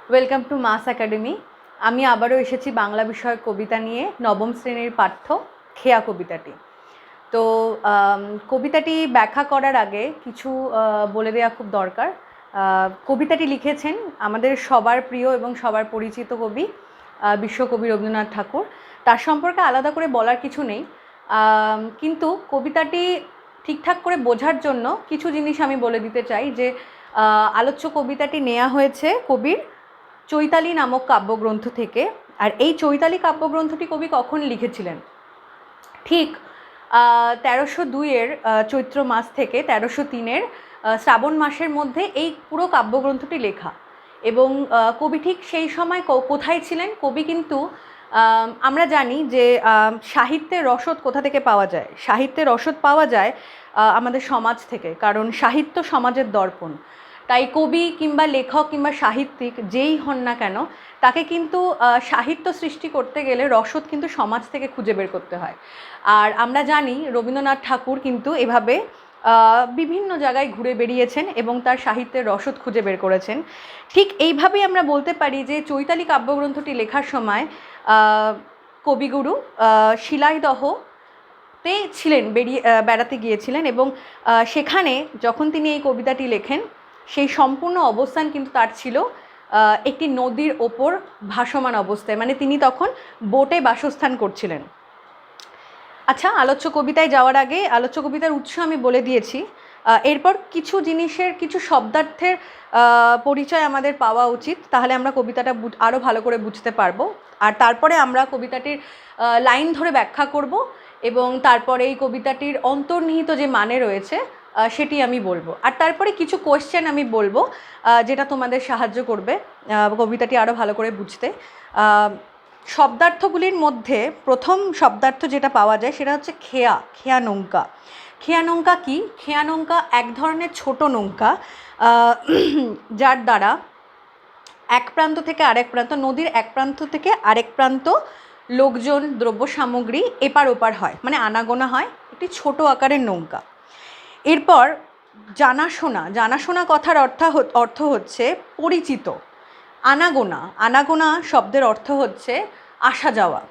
Welcome to mass academy. আমি আবারও এসেছি বাংলা বিষয়ক কবিতা নিয়ে, নবম শ্রেণীর পাঠ্য খেয়া কবিতাটি। তো কবিতাটি ব্যাখ্যা করার আগে কিছু বলে দেওয়া খুব দরকার। কবিতাটি লিখেছেন আমাদের সবার প্রিয় এবং সবার পরিচিত কবি বিশ্বকবি রবীন্দ্রনাথ ঠাকুর। তার সম্পর্কে আলাদা করে বলার কিছু নেই, কিন্তু কবিতাটি ঠিকঠাক করে বোঝার জন্য কিছু জিনিস আমি বলে দিতে চাই। যে আলোচ্য কবিতাটি নেওয়া হয়েছে কবির চৈতালি নামক কাব্যগ্রন্থ থেকে। আর এই চৈতালি কাব্যগ্রন্থটি কবি কখন লিখেছিলেন? ঠিক 1302-এর চৈত্র মাস থেকে 1303-এর শ্রাবণ মাসের মধ্যে এই পুরো কাব্যগ্রন্থটি লেখা। এবং কবি ঠিক সেই সময় কোথায় ছিলেন? কবি কিন্তু আমরা জানি যে সাহিত্যের রসদ কোথা থেকে পাওয়া যায়। সাহিত্যের রসদ পাওয়া যায় আমাদের সমাজ থেকে, কারণ সাহিত্য সমাজের দর্পণ। তাই কবি কিংবা লেখক কিংবা সাহিত্যিক যেই হন না কেন, তাকে কিন্তু সাহিত্য সৃষ্টি করতে গেলে রসদ কিন্তু সমাজ থেকে খুঁজে বের করতে হয়। আর আমরা জানি রবীন্দ্রনাথ ঠাকুর কিন্তু এভাবে বিভিন্ন জায়গায় ঘুরে বেরিয়েছেন এবং তার সাহিত্যের রসদ খুঁজে বের করেছেন। ঠিক এইভাবেই আমরা বলতে পারি যে চৈতালি কাব্যগ্রন্থটি লেখার সময় কবিগুরু শিলাইদহতে ছিলেন, বেড়াতে গিয়েছিলেন। এবং সেখানে যখন তিনি এই কবিতাটি লেখেন, সেই সম্পূর্ণ অবস্থান কিন্তু তার ছিল একটি নদীর ওপর ভাসমান অবস্থায়, মানে তিনি তখন বোটে বাসস্থান করছিলেন। আচ্ছা, আলোচ্য কবিতায় যাওয়ার আগে আলোচ্য কবিতার উৎস আমি বলে দিয়েছি। এরপর কিছু জিনিসের, কিছু শব্দার্থের পরিচয় আমাদের পাওয়া উচিত, তাহলে আমরা কবিতাটা আরও ভালো করে বুঝতে পারবো। আর তারপরে আমরা কবিতাটির লাইন ধরে ব্যাখ্যা করব এবং তারপরে এই কবিতাটির অন্তর্নিহিত যে মানে রয়েছে সেটি আমি বলবো। আর তারপরে কিছু কোয়েশ্চেন আমি বলবো যেটা তোমাদের সাহায্য করবে কবিতাটি আরও ভালো করে বুঝতে। শব্দার্থগুলির মধ্যে প্রথম শব্দার্থ যেটা পাওয়া যায় সেটা হচ্ছে খেয়া। খেয়া নৌকা। খেয়া নৌকা কি? খেয়া নৌকা এক ধরনের ছোট নৌকা, যার দ্বারা এক প্রান্ত থেকে আরেক প্রান্ত, নদীর এক প্রান্ত থেকে আরেক প্রান্ত লোকজন, দ্রব্য সামগ্রী এপার ওপার হয়, মানে আনাগোনা হয়। একটি ছোট আকারের নৌকা। এরপর জানাশোনা। জানাশোনা কথার অর্থ হচ্ছে পরিচিত। আনাগোনা। আনাগোনা শব্দের অর্থ হচ্ছে আসা যাওয়া।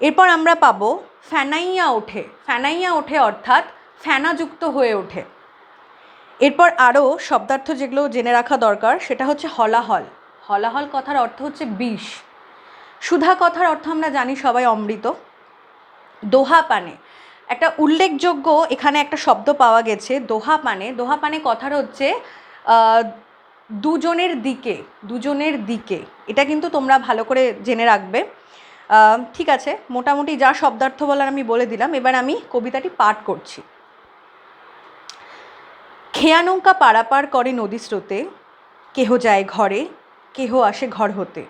এরপর আমরা পাবো ফেনাইয়া ওঠে। ফেনাইয়া ওঠে অর্থাৎ ফেনাযুক্ত হয়ে ওঠে। এরপর আরও শব্দার্থ যেগুলো জেনে রাখা দরকার সেটা হচ্ছে হলাহল। হলাহল কথার অর্থ হচ্ছে বিষ। সুধা কথার অর্থ আমরা জানি সবাই, অমৃত। দোহা পানে। একটা উল্লেখযোগ্য এখানে একটা শব্দ পাওয়া গেছে, দোহা পানে। দোহা পানে কথার হচ্ছে দুজনের দিকে। দুজনের দিকে, এটা কিন্তু তোমরা ভালো করে জেনে রাখবে। ঠিক আছে, মোটামুটি যা শব্দার্থ বলার আমি বলে দিলাম। এবার আমি কবিতাটি পাঠ করছি। খেয়া নৌকা পারাপার করে নদী স্রোতে, কেহ যায় ঘরে, কেহ আসে ঘর হতে।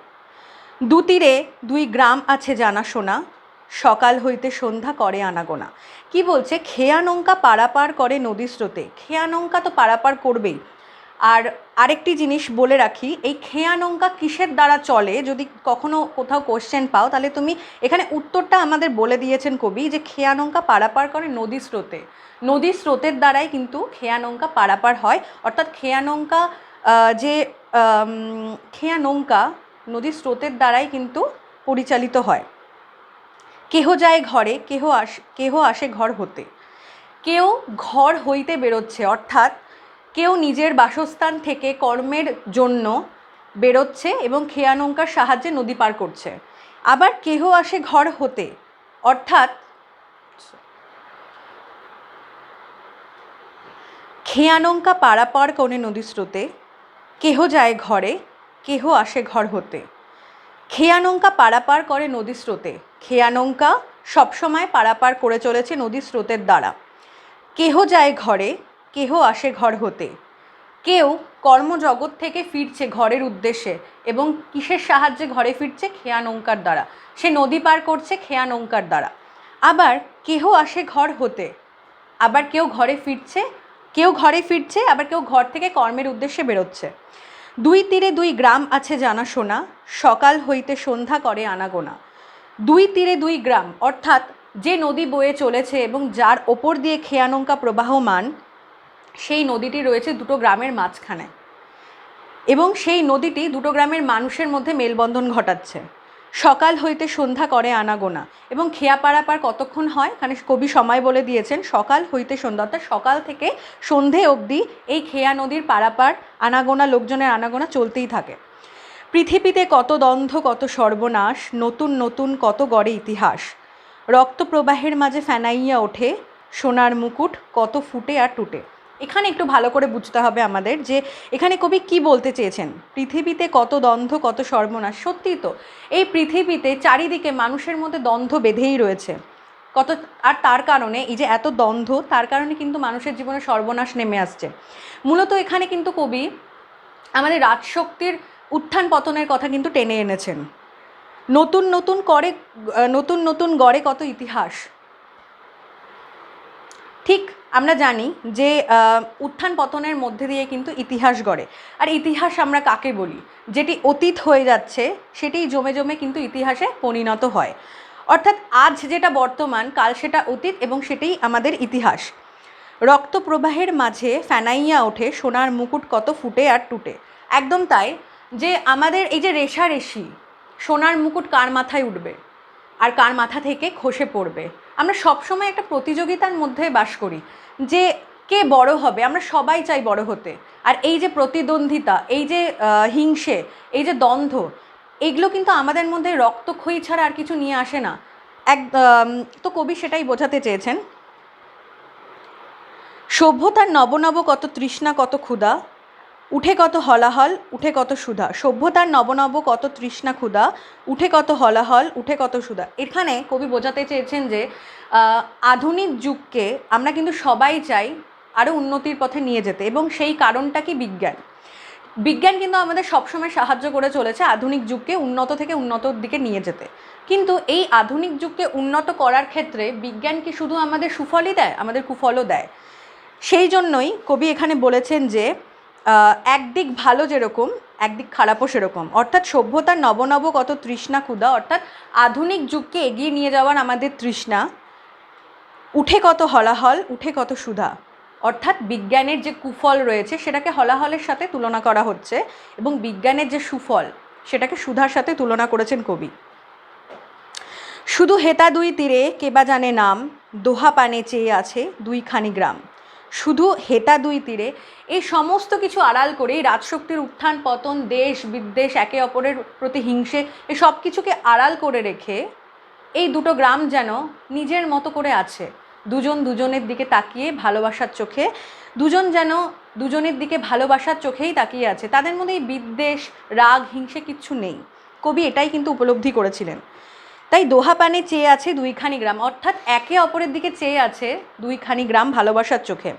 দু তীরে দুই গ্রাম আছে জানাশোনা, সকাল হইতে সন্ধ্যা করে আনাগোনা। কি বলছে? খেয়া নৌকা পারাপার করে নদী স্রোতে। খেয়া নৌকা তো পারাপার করবেই। আর আরেকটি জিনিস বলে রাখি, এই খেয়া নৌকা কিসের দ্বারা চলে? যদি কখনো কোথাও কোশ্চেন পাও তাহলে তুমি এখানে উত্তরটা আমাদের বলে দিয়েছেন কবি, যে খেয়া নৌকা পারাপার করে নদী স্রোতে। নদী স্রোতের দ্বারাই কিন্তু খেয়া নৌকা পারাপার হয়। অর্থাৎ খেয়া নৌকা খেয়া নৌকা নদীর স্রোতের দ্বারাই কিন্তু পরিচালিত হয়। কেহ যায় ঘরে, কেহ আসে ঘর হতে। কেউ ঘর হইতে বেরোচ্ছে, অর্থাৎ কেউ নিজের বাসস্থান থেকে কর্মের জন্য বেরোচ্ছে এবং খেয়া নৌকার সাহায্যে নদী পার করছে। আবার কেহ আসে ঘর হতে, অর্থাৎ খেয়া নৌকা পারাপার করে নদী স্রোতে, কেহ যায় ঘরে, কেহ আসে ঘর হতে। খেয়া নৌকা পারাপার করে নদী স্রোতে। খেয়া নৌকা সবসময় পারাপার করে চলেছে নদী স্রোতের দ্বারা। কেহ যায় ঘরে, কেহ আসে ঘর হতে। কেউ কর্মজগৎ থেকে ফিরছে ঘরের উদ্দেশ্যে, এবং কিসের সাহায্যে ঘরে ফিরছে? খেয়া নৌকার দ্বারা। সে নদী পার করছে খেয়া নৌকার দ্বারা। আবার কেহ আসে ঘর হতে, আবার কেউ ঘরে ফিরছে, আবার কেউ ঘর থেকে কর্মের উদ্দেশ্যে বেরোচ্ছে। দুই তীরে দুই গ্রাম আছে জানাশোনা, সকাল হইতে সন্ধ্যা করে আনাগোনা। দুই তীরে দুই গ্রাম, অর্থাৎ যে নদী বয়ে চলেছে এবং যার ওপর দিয়ে খেয়া নৌকা প্রবাহমান, সেই নদীটি রয়েছে দুটো গ্রামের মাঝখানে। এবং সেই নদীটি দুটো গ্রামের মানুষের মধ্যে মেলবন্ধন ঘটাচ্ছে। সকাল হইতে সন্ধ্যা করে আনাগোনা, এবং খেয়া পারাপার কতক্ষণ হয়, এখানে কবি সময় বলে দিয়েছেন, সকাল হইতে সন্ধ্যা, অর্থাৎ সকাল থেকে সন্ধে অবধি এই খেয়া নদীর পারাপার আনাগোনা, লোকজনের আনাগোনা চলতেই থাকে। পৃথিবীতে কত দ্বন্দ্ব, কত সর্বনাশ, নতুন নতুন কত গড়ে ইতিহাস, রক্তপ্রবাহের মাঝে ফেনাইয়া ওঠে সোনার মুকুট কত ফুটে আর টুটে। এখানে একটু ভালো করে বুঝতে হবে আমাদের যে এখানে কবি কি বলতে চেয়েছেন। পৃথিবীতে কত দ্বন্দ্ব, কত সর্বনাশ, সত্যিই তো এই পৃথিবীতে চারিদিকে মানুষের মধ্যে দ্বন্দ্ব বেঁধেই রয়েছে কত, আর তার কারণে এই যে এত দ্বন্দ্ব, তার কারণে কিন্তু মানুষের জীবনে সর্বনাশ নেমে আসছে। মূলত এখানে কিন্তু কবি আমাদের রাজশক্তির উত্থান পতনের কথা কিন্তু টেনে এনেছেন। নতুন নতুন গড়ে কত ইতিহাস। ঠিক আমরা জানি যে উত্থান পতনের মধ্যে দিয়ে কিন্তু ইতিহাস গড়ে। আর ইতিহাস আমরা কাকে বলি? যেটি অতীত হয়ে যাচ্ছে সেটাই জমে জমে কিন্তু ইতিহাসে পরিণত হয়। অর্থাৎ আজ যেটা বর্তমান, কাল সেটা অতীত, এবং সেটাই আমাদের ইতিহাস। রক্তপ্রবাহের মাঝে ফেনাইয়া ওঠে সোনার মুকুট কত ফুটে আর টুটে। একদম তাই, যে আমাদের এই যে রেশারেশি, সোনার মুকুট কার মাথায় উঠবে আর কার মাথা থেকে খসে পড়বে। আমরা সবসময় একটা প্রতিযোগিতার মধ্যে বাস করি যে কে বড় হবে, আমরা সবাই চাই বড় হতে। আর এই যে প্রতিদ্বন্দ্বিতা, এই যে হিংসে, এই যে দ্বন্দ্ব, এগুলো কিন্তু আমাদের মধ্যে রক্তক্ষয়ী ছাড়া আর কিছু নিয়ে আসে না। তো কবি সেটাই বোঝাতে চেয়েছেন। সভ্যতার নবনব কত তৃষ্ণা কত ক্ষুধা, উঠে কত হলাহল উঠে কত সুধা। সভ্যতার নবনব কত তৃষ্ণা ক্ষুধা, উঠে কত হলাহল উঠে কত সুধা। এখানে কবি বোঝাতে চেয়েছেন যে আধুনিক যুগকে আমরা কিন্তু সবাই চাই আরও উন্নতির পথে নিয়ে যেতে, এবং সেই কারণটা কি? বিজ্ঞান। বিজ্ঞান কিন্তু আমাদের সবসময় সাহায্য করে চলেছে আধুনিক যুগকে উন্নত থেকে উন্নতর দিকে নিয়ে যেতে। কিন্তু এই আধুনিক যুগকে উন্নত করার ক্ষেত্রে বিজ্ঞান কি শুধু আমাদের সুফলই দেয়? আমাদের কুফলও দেয়। সেই জন্যই কবি এখানে বলেছেন যে একদিক ভালো যেরকম, একদিক খারাপও সেরকম। অর্থাৎ সভ্যতার নবনব কত তৃষ্ণা ক্ষুধা, অর্থাৎ আধুনিক যুগকে এগিয়ে নিয়ে যাওয়ার আমাদের তৃষ্ণা, উঠে কত হলাহল উঠে কত সুধা। অর্থাৎ বিজ্ঞানের যে কুফল রয়েছে সেটাকে হলাহলের সাথে তুলনা করা হচ্ছে, এবং বিজ্ঞানের যে সুফল সেটাকে সুধার সাথে তুলনা করেছেন কবি। শুধু হেতা দুই তীরে কেবা জানে নাম, দোহা পানে চেয়ে আছে দুইখানি গ্রাম। শুধু হেতা দুই তীরে, এই সমস্ত কিছু আড়াল করে, এই রাজশক্তির উত্থান পতন, দেশ বিদ্বেষ, একে অপরের প্রতি হিংসে, এই সব কিছুকে আড়াল করে রেখে এই দুটো গ্রাম যেন নিজের মতো করে আছে। দুজন দুজনের দিকে তাকিয়ে ভালোবাসার চোখে, দুজন যেন দুজনের দিকে ভালোবাসার চোখেই তাকিয়ে আছে। তাদের মধ্যে এই বিদ্বেষ, রাগ, হিংসে কিচ্ছু নেই। কবি এটাই কিন্তু উপলব্ধি করেছিলেন। তাই দোহা পানে চেয়ে আছে দুইখানি গ্রাম, অর্থাৎ একে অপরের দিকে চেয়ে আছে দুইখানি গ্রাম ভালোবাসার চোখে।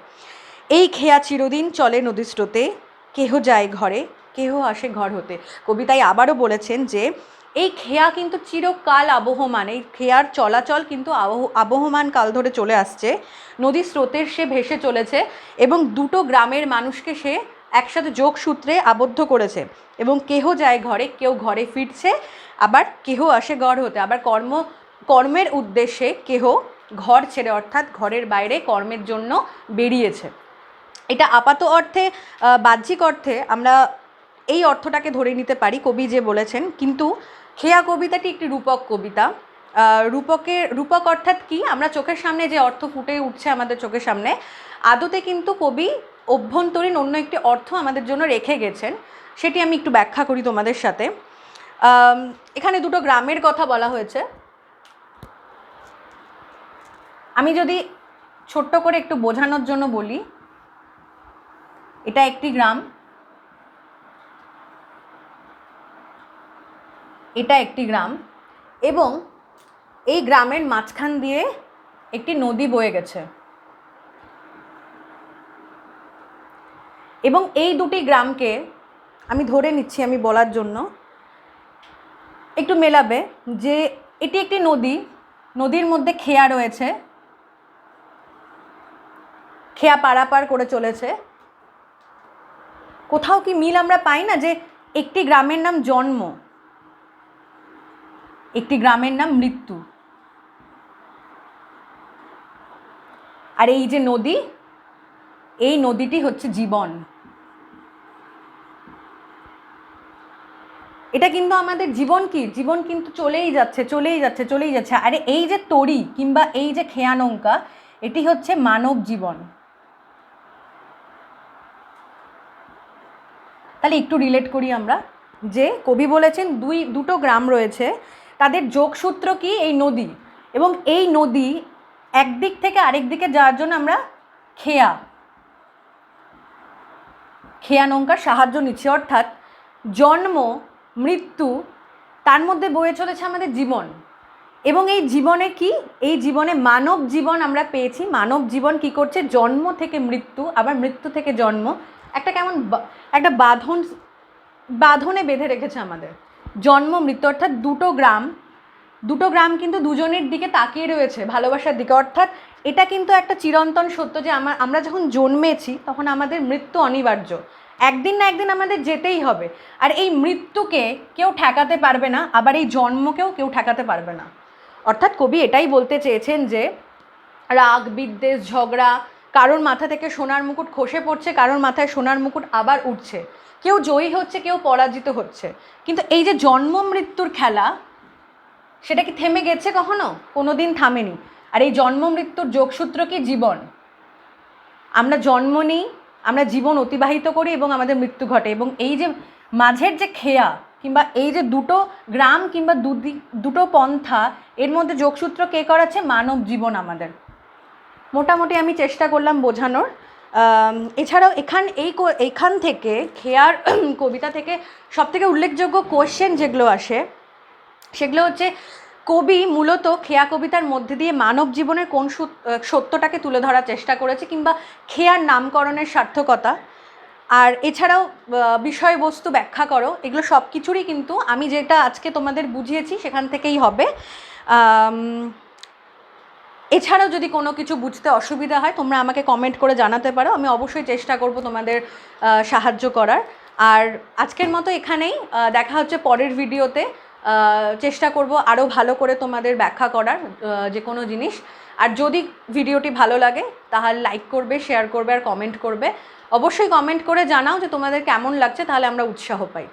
এই খেয়া চিরদিন চলে নদী স্রোতে, কেহ যায় ঘরে কেহ আসে ঘর হতে। কবি তাই আবারও বলেছেন যে এই খেয়া কিন্তু চিরকাল আবহমান, এই খেয়ার চলাচল কিন্তু আবহমান কাল ধরে চলে আসছে। নদী স্রোতের সে ভেসে চলেছে, এবং দুটো গ্রামের মানুষকে সে একসাথে যোগসূত্রে আবদ্ধ করেছে। এবং কেহ যায় ঘরে, কেউ ঘরে ফিরছে, আবার কেহ আসে ঘর হতে, আবার কর্মের উদ্দেশ্যে কেহ ঘর ছেড়ে, অর্থাৎ ঘরের বাইরে কর্মের জন্য বেরিয়েছে। এটা আপাত অর্থে, বাহ্যিক অর্থে আমরা এই অর্থটাকে ধরে নিতে পারি কবি যে বলেছেন, কিন্তু খেয়া কবিতাটি একটি রূপক কবিতা। রূপক অর্থাৎ কি? আমরা চোখের সামনে যে অর্থ ফুটে উঠছে আমাদের চোখের সামনে, আদতে কিন্তু কবি অভ্যন্তরীণ অন্য একটি অর্থ আমাদের জন্য রেখে গেছেন। সেটি আমি একটু ব্যাখ্যা করি তোমাদের সাথে। এখানে দুটো গ্রামের কথা বলা হয়েছে। আমি যদি ছোট্ট করে একটু বোঝানোর জন্য বলি, এটা একটি গ্রাম, এটা একটি গ্রাম, এবং এই গ্রামের মাঝখান দিয়ে একটি নদী বয়ে গেছে, এবং এই দুটি গ্রামকে আমি ধরে নিচ্ছি আমি বলার জন্য, একটু মেলাবে যে এটি একটি নদী, নদীর মধ্যে খেয়া রয়েছে, খেয়া পারাপার করে চলেছে। কোথাও কি মিল আমরা পাই না যে একটি গ্রামের নাম জন্ম, একটি গ্রামের নাম মৃত্যু, আর এই যে নদী, এই নদীটি হচ্ছে জীবন। এটা কিন্তু আমাদের জীবন কি, জীবন কিন্তু চলেই যাচ্ছে চলেই যাচ্ছে চলেই যাচ্ছে। আরে এই যে তরি কিংবা এই যে খেয়া নৌকা, এটি হচ্ছে মানব জীবন। তাহলে একটু রিলেট করি আমরা, যে কবি বলেছেন দুটো গ্রাম রয়েছে, তাদের যোগসূত্র কি এই নদী, এবং এই নদী একদিক থেকে আরেক দিকে যাওয়ার জন্য আমরা খেয়া নৌকার সাহায্য নিচ্ছি। অর্থাৎ জন্ম মৃত্যু, তার মধ্যে বয়ে চলেছে আমাদের জীবন। এবং এই জীবনে কি, এই জীবনে মানব জীবন আমরা পেয়েছি। মানব জীবন কি করছে, জন্ম থেকে মৃত্যু, আবার মৃত্যু থেকে জন্ম, একটা কেমন একটা বাঁধনে বেঁধে রেখেছে আমাদের। জন্ম মৃত্যু, অর্থাৎ দুটো গ্রাম কিন্তু দুজনের দিকে তাকিয়ে রয়েছে ভালোবাসার দিকে। অর্থাৎ এটা কিন্তু একটা চিরন্তন সত্য যে আমরা যখন জন্মেছি তখন আমাদের মৃত্যু অনিবার্য, একদিন না একদিন আমাদের যেতেই হবে। আর এই মৃত্যুকে কেউ ঠেকাতে পারবে না, আবার এই জন্মকেও কেউ ঠেকাতে পারবে না। অর্থাৎ কবি এটাই বলতে চেয়েছেন যে রাগ বিদ্বেষ ঝগড়া, কারোর মাথা থেকে সোনার মুকুট খসে পড়ছে, কারোর মাথায় সোনার মুকুট আবার উঠছে, কেউ জয়ী হচ্ছে কেউ পরাজিত হচ্ছে, কিন্তু এই যে জন্ম মৃত্যুর খেলা, সেটা কি থেমে গেছে কখনো? কোনো দিন থামেনি। আর এই জন্ম মৃত্যুর যোগসূত্র কি জীবন। আমরা জন্ম নিই, আমরা জীবন অতিবাহিত করি এবং আমাদের মৃত্যু ঘটে। এবং এই যে মাঝের যে খেয়া কিংবা এই যে দুটো গ্রাম কিংবা দুটো পন্থা, এর মধ্যে যোগসূত্র কে করাচ্ছে? মানব জীবন আমাদের। মোটামুটি আমি চেষ্টা করলাম বোঝানোর। এছাড়াও এইখান থেকে খেয়ার কবিতা থেকে সবথেকে উল্লেখযোগ্য কোয়েশ্চেন যেগুলো আসে, সেগুলো হচ্ছে কবি মূলত খেয়া কবিতার মধ্যে দিয়ে মানব জীবনের কোন সত্যটাকে তুলে ধরার চেষ্টা করেছে, কিংবা খেয়ার নামকরণের সার্থকতা, আর এছাড়াও বিষয়বস্তু ব্যাখ্যা করো, এগুলো সব কিছুরই কিন্তু আমি যেটা আজকে তোমাদের বুঝিয়েছি সেখান থেকেই হবে। এছাড়াও যদি কোনো কিছু বুঝতে অসুবিধা হয় তোমরা আমাকে কমেন্ট করে জানাতে পারো, আমি অবশ্যই চেষ্টা করব তোমাদের সাহায্য করার। আর আজকের মতো এখানেই, দেখা হচ্ছে পরের ভিডিওতে। চেষ্টা করব আরও ভালো করে তোমাদের ব্যাখ্যা করার যে কোনো জিনিস। আর যদি ভিডিওটি ভালো লাগে তাহলে লাইক করবে, শেয়ার করবে আর কমেন্ট করবে। অবশ্যই কমেন্ট করে জানাও যে তোমাদের কেমন লাগছে, তাহলে আমরা উৎসাহ পাই।